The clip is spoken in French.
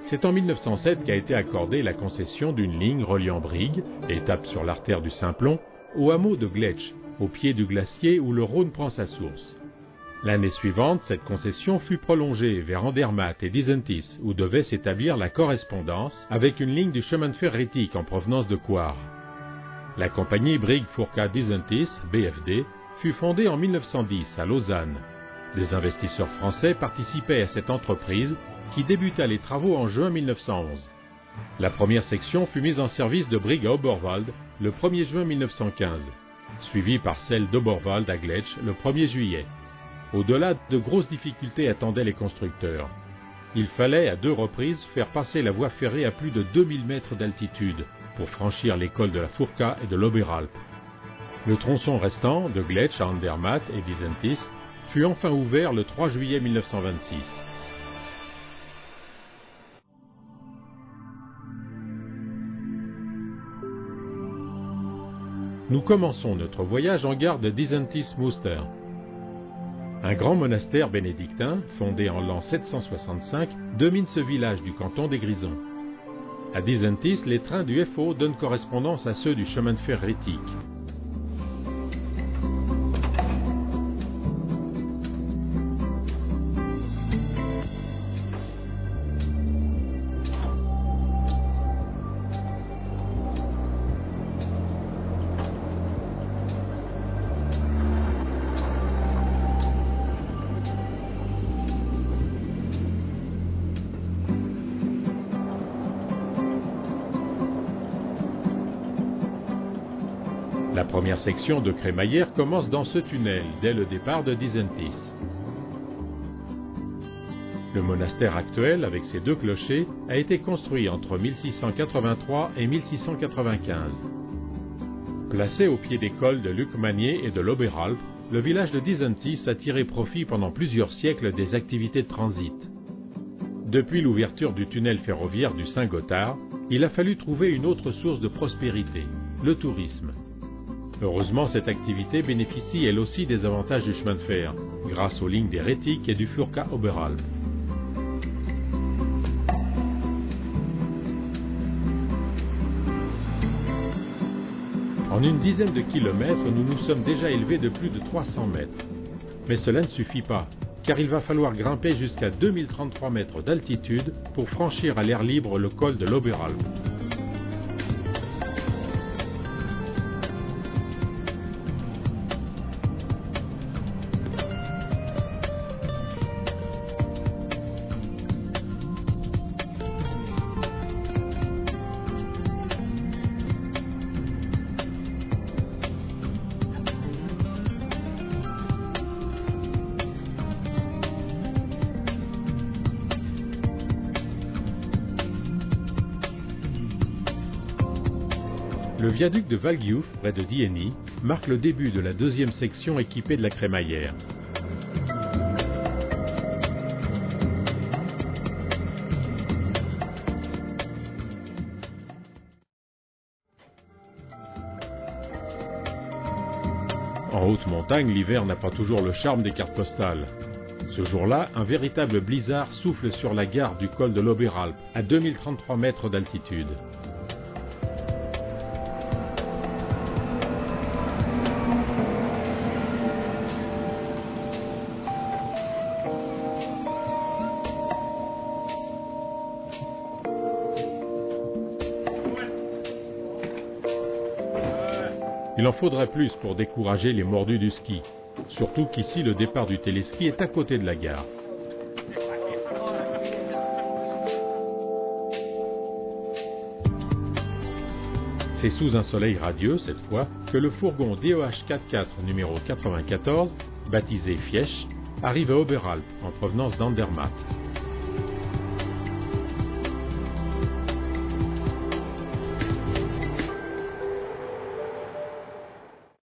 C'est en 1907 qu'a été accordée la concession d'une ligne reliant Brigue, étape sur l'artère du Simplon, au hameau de Gletsch, au pied du glacier où le Rhône prend sa source. L'année suivante, cette concession fut prolongée vers Andermatt et Disentis, où devait s'établir la correspondance avec une ligne du chemin de fer Rétique en provenance de Coire. La compagnie Brigue-Fourcade-Disentis, BFD, fut fondée en 1910 à Lausanne. Des investisseurs français participaient à cette entreprise qui débuta les travaux en juin 1911. La première section fut mise en service de Brigue à Oberwald le 1er juin 1915, suivie par celle d'Oberwald à Gletsch le 1er juillet. Au-delà, de grosses difficultés attendaient les constructeurs. Il fallait à 2 reprises faire passer la voie ferrée à plus de 2000 mètres d'altitude pour franchir les cols de la Furka et de l'Oberalp. Le tronçon restant, de Gletsch à Andermatt et Disentis, fut enfin ouvert le 3 juillet 1926. Nous commençons notre voyage en gare de Disentis-Münster. Un grand monastère bénédictin, fondé en l'an 765, domine ce village du canton des Grisons. À Disentis, les trains du FO donnent correspondance à ceux du chemin de fer Rétique. La première section de crémaillère commence dans ce tunnel, dès le départ de Disentis. Le monastère actuel, avec ses 2 clochers, a été construit entre 1683 et 1695. Placé au pied des cols de Lukmanier et de l'Oberalp, le village de Disentis a tiré profit pendant plusieurs siècles des activités de transit. Depuis l'ouverture du tunnel ferroviaire du Saint-Gothard, il a fallu trouver une autre source de prospérité, le tourisme. Heureusement, cette activité bénéficie elle aussi des avantages du chemin de fer, grâce aux lignes des Rétiques et du Furka-Oberalp. En une dizaine de kilomètres, nous nous sommes déjà élevés de plus de 300 mètres. Mais cela ne suffit pas, car il va falloir grimper jusqu'à 2033 mètres d'altitude pour franchir à l'air libre le col de l'Oberalp. Le viaduc de Waldjouf, près de Dieny, marque le début de la 2e section équipée de la crémaillère. En haute montagne, l'hiver n'a pas toujours le charme des cartes postales. Ce jour-là, un véritable blizzard souffle sur la gare du col de l'Oberalp, à 2033 mètres d'altitude. Il en faudrait plus pour décourager les mordus du ski, surtout qu'ici le départ du téléski est à côté de la gare. C'est sous un soleil radieux, cette fois, que le fourgon DOH-44 numéro 94, baptisé Fiesche, arrive à Oberalp en provenance d'Andermatt.